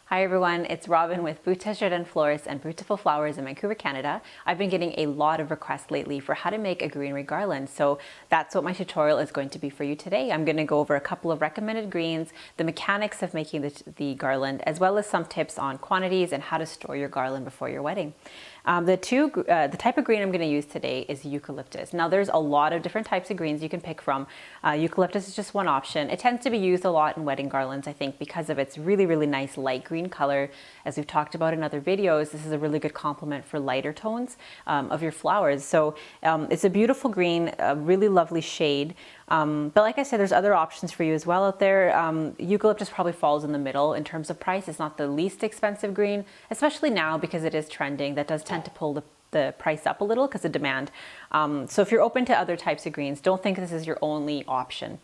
Hi everyone, it's Robin with Bouteille Jardin Florist and Beautiful Flowers in Vancouver, Canada. I've been getting a lot of requests lately for how to make a greenery garland, so that's what my tutorial is going to be for you today. I'm going to go over a couple of recommended greens, the mechanics of making the garland, as well as some tips on quantities and how to store your garland before your wedding. The type of green I'm going to use today is eucalyptus. Now there's a lot of different types of greens you can pick from. Eucalyptus is just one option. It tends to be used a lot in wedding garlands, I think, because of its really, really nice light green color. As we've talked about in other videos, this is a really good complement for lighter tones of your flowers. So it's a beautiful green, a really lovely shade. But like I said, there's other options for you as well out there. Eucalyptus probably falls in the middle in terms of price. It's not the least expensive green, especially now because it is trending. That does tend to pull the price up a little because of demand. So if you're open to other types of greens, don't think this is your only option.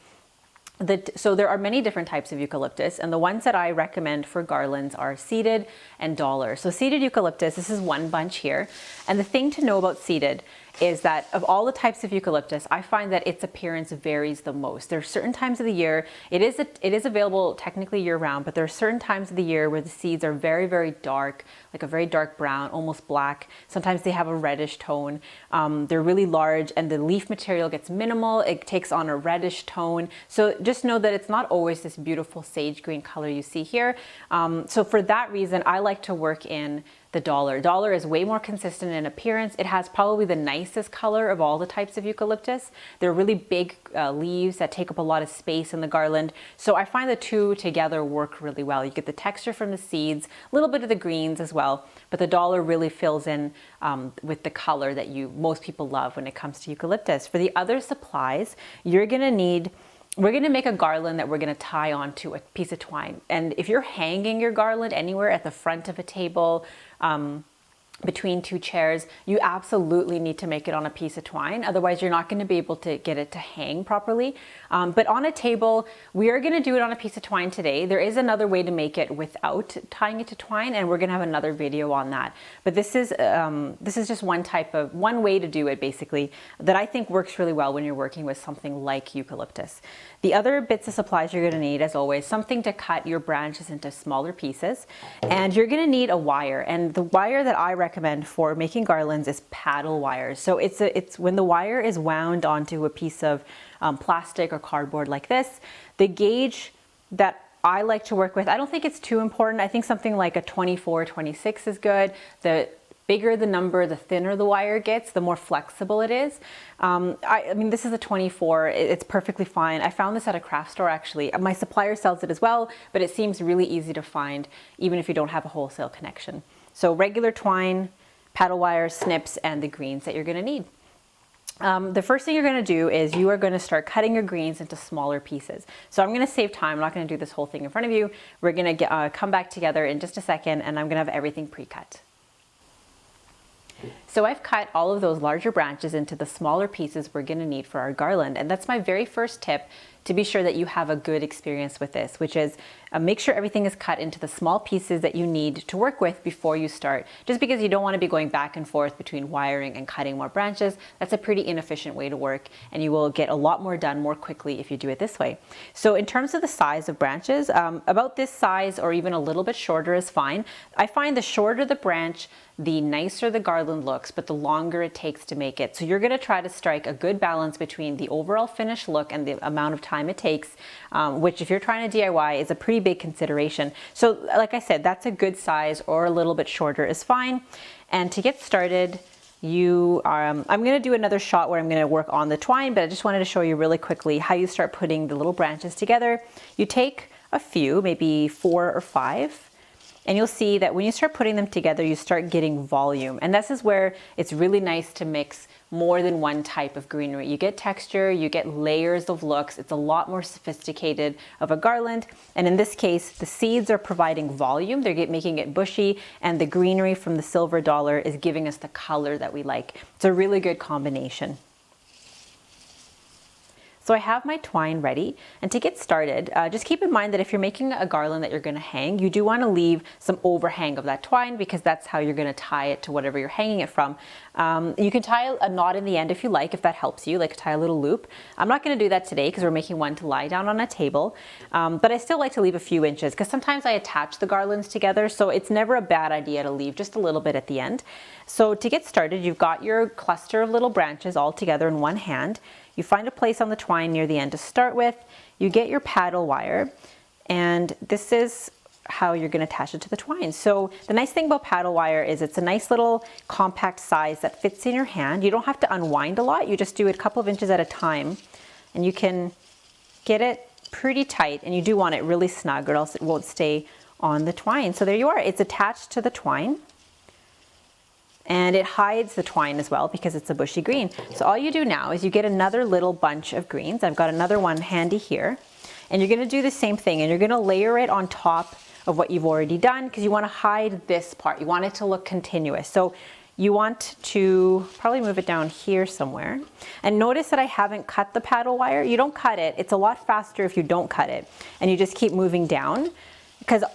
So there are many different types of eucalyptus, and the ones that I recommend for garlands are seeded and dollar. So seeded eucalyptus, this is one bunch here. And the thing to know about seeded is that of all the types of eucalyptus, I find that its appearance varies the most. There are certain times of the year, it is available technically year round, but there are certain times of the year where the seeds are very, very dark, like a very dark brown, almost black. Sometimes they have a reddish tone. They're really large and the leaf material gets minimal. It takes on a reddish tone. So just know that it's not always this beautiful sage green color you see here. So for that reason, I like to work in the dollar. Dollar is way more consistent in appearance. It has probably the nicest color of all the types of eucalyptus. They're really big leaves that take up a lot of space in the garland. So I find the two together work really well. You get the texture from the seeds, a little bit of the greens as well, but the dollar really fills in with the color that most people love when it comes to eucalyptus. For the other supplies, we're gonna make a garland that we're gonna tie onto a piece of twine. And if you're hanging your garland anywhere at the front of a table, between two chairs, you absolutely need to make it on a piece of twine. Otherwise, you're not going to be able to get it to hang properly. But on a table, we are going to do it on a piece of twine today. There is another way to make it without tying it to twine, and we're going to have another video on that. But this is just one way to do it, basically, that I think works really well when you're working with something like eucalyptus. The other bits of supplies you're going to need, as always, something to cut your branches into smaller pieces, and you're going to need a wire. And the wire that I recommend for making garlands is paddle wires. So it's when the wire is wound onto a piece of plastic or cardboard like this, the gauge that I like to work with, I don't think it's too important. I think something like a 24, 26 is good. The bigger the number, the thinner the wire gets, the more flexible it is. I mean, this is a 24, it's perfectly fine. I found this at a craft store actually. My supplier sells it as well, but it seems really easy to find even if you don't have a wholesale connection. So regular twine, paddle wire, snips, and the greens that you're gonna need. The first thing you're going to do is you are going to start cutting your greens into smaller pieces. So I'm going to save time. I'm not going to do this whole thing in front of you. We're going to come back together in just a second, and I'm going to have everything pre-cut. So I've cut all of those larger branches into the smaller pieces we're going to need for our garland. And that's my very first tip to be sure that you have a good experience with this, which is make sure everything is cut into the small pieces that you need to work with before you start. Just because you don't want to be going back and forth between wiring and cutting more branches, that's a pretty inefficient way to work, and you will get a lot more done more quickly if you do it this way. So in terms of the size of branches, about this size or even a little bit shorter is fine. I find the shorter the branch, the nicer the garland looks, but the longer it takes to make it. So you're going to try to strike a good balance between the overall finished look and the amount of time it takes, which if you're trying to DIY is a pretty big consideration. So like I said, that's a good size, or a little bit shorter is fine. And to get started, I'm going to do another shot where I'm going to work on the twine, but I just wanted to show you really quickly how you start putting the little branches together. You take a few, maybe 4 or 5, and you'll see that when you start putting them together, you start getting volume. And this is where it's really nice to mix more than one type of greenery. You get texture, you get layers of looks. It's a lot more sophisticated of a garland. And in this case, the seeds are providing volume. They're making it bushy, and the greenery from the silver dollar is giving us the color that we like. It's a really good combination. So I have my twine ready, and to get started, just keep in mind that if you're making a garland that you're going to hang, you do want to leave some overhang of that twine because that's how you're going to tie it to whatever you're hanging it from. You can tie a knot in the end if you like, if that helps you, like tie a little loop. I'm not going to do that today because we're making one to lie down on a table, but I still like to leave a few inches because sometimes I attach the garlands together, so it's never a bad idea to leave just a little bit at the end. So to get started, you've got your cluster of little branches all together in one hand. You find a place on the twine near the end to start with. You get your paddle wire, and this is how you're going to attach it to the twine. So the nice thing about paddle wire is it's a nice little compact size that fits in your hand. You don't have to unwind a lot. You just do it a couple of inches at a time, and you can get it pretty tight, and you do want it really snug or else it won't stay on the twine. So there you are. It's attached to the twine. And it hides the twine as well because it's a bushy green. So all you do now is you get another little bunch of greens. I've got another one handy here. And you're gonna do the same thing, and you're gonna layer it on top of what you've already done because you wanna hide this part. You want it to look continuous. So you want to probably move it down here somewhere. And notice that I haven't cut the paddle wire. You don't cut it. It's a lot faster if you don't cut it. And you just keep moving down, because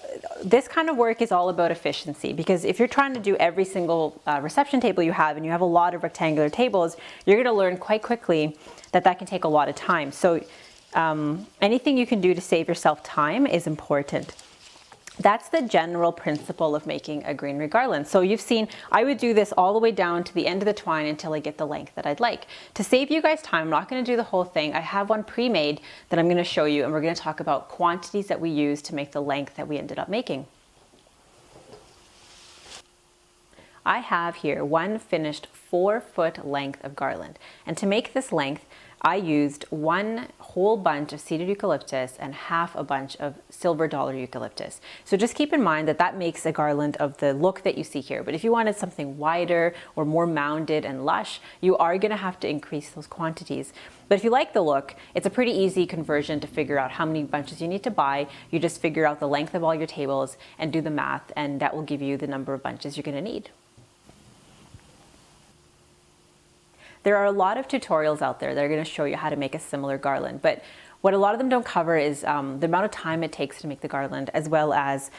this kind of work is all about efficiency. Because if you're trying to do every single reception table you have, and you have a lot of rectangular tables, you're going to learn quite quickly that that can take a lot of time. So anything you can do to save yourself time is important. That's the general principle of making a greenery garland. So you've seen, I would do this all the way down to the end of the twine until I get the length that I'd like. To save you guys time, I'm not going to do the whole thing. I have one pre-made that I'm going to show you, and we're going to talk about quantities that we use to make the length that we ended up making. I have here one finished 4-foot length of garland, and to make this length I used one whole bunch of seeded eucalyptus and half a bunch of silver dollar eucalyptus. So just keep in mind that that makes a garland of the look that you see here. But if you wanted something wider or more mounded and lush, you are going to have to increase those quantities. But if you like the look, it's a pretty easy conversion to figure out how many bunches you need to buy. You just figure out the length of all your tables and do the math, and that will give you the number of bunches you're going to need. There are a lot of tutorials out there that are going to show you how to make a similar garland, but what a lot of them don't cover is the amount of time it takes to make the garland, as well as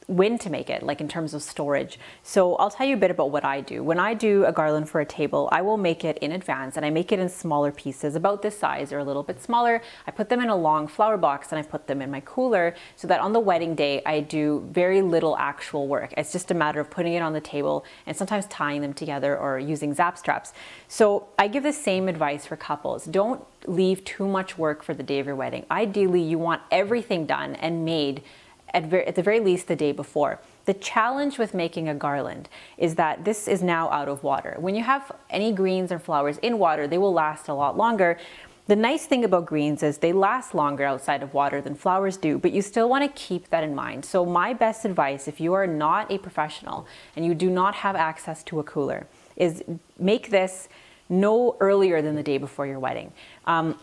when to make it, like in terms of storage. So I'll tell you a bit about what I do. When I do a garland for a table, I will make it in advance, and I make it in smaller pieces, about this size or a little bit smaller. I put them in a long flower box and I put them in my cooler so that on the wedding day I do very little actual work. It's just a matter of putting it on the table and sometimes tying them together or using zap straps. So I give the same advice for couples. Don't leave too much work for the day of your wedding. Ideally, you want everything done and made at the very least the day before. The challenge with making a garland is that this is now out of water. When you have any greens or flowers in water, they will last a lot longer. The nice thing about greens is they last longer outside of water than flowers do, but you still want to keep that in mind. So my best advice, if you are not a professional and you do not have access to a cooler, is make this no earlier than the day before your wedding.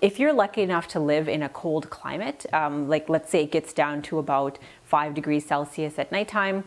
If you're lucky enough to live in a cold climate, like let's say it gets down to about 5 degrees Celsius at nighttime,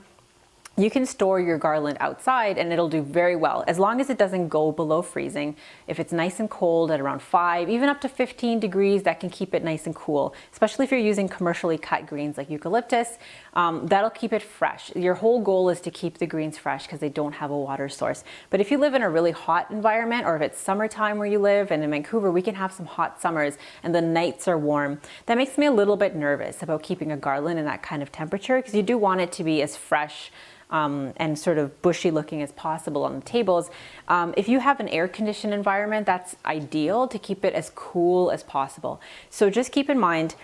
you can store your garland outside and it'll do very well, as long as it doesn't go below freezing. If it's nice and cold at around 5, even up to 15 degrees, that can keep it nice and cool, especially if you're using commercially cut greens like eucalyptus. That'll keep it fresh. Your whole goal is to keep the greens fresh because they don't have a water source. But if you live in a really hot environment, or if it's summertime where you live, and in Vancouver we can have some hot summers and the nights are warm, that makes me a little bit nervous about keeping a garland in that kind of temperature, because you do want it to be as fresh and sort of bushy looking as possible on the tables. If you have an air conditioned environment, that's ideal to keep it as cool as possible. So just keep in mind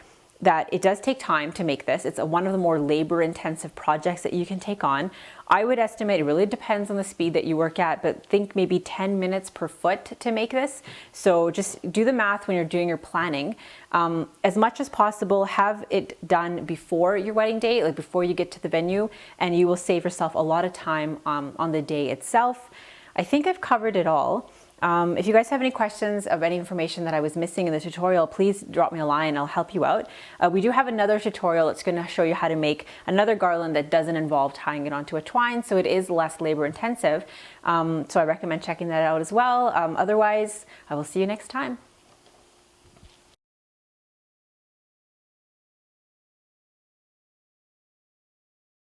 that it does take time to make this. It's one of the more labor intensive projects that you can take on. I would estimate, it really depends on the speed that you work at, but think maybe 10 minutes per foot to make this. So just do the math when you're doing your planning. As much as possible, have it done before your wedding day, like before you get to the venue, and you will save yourself a lot of time on the day itself. I think I've covered it all. If you guys have any questions of any information that I was missing in the tutorial, please drop me a line, I'll help you out. We do have another tutorial that's going to show you how to make another garland that doesn't involve tying it onto a twine, so it is less labor intensive. So I recommend checking that out as well. Otherwise, I will see you next time.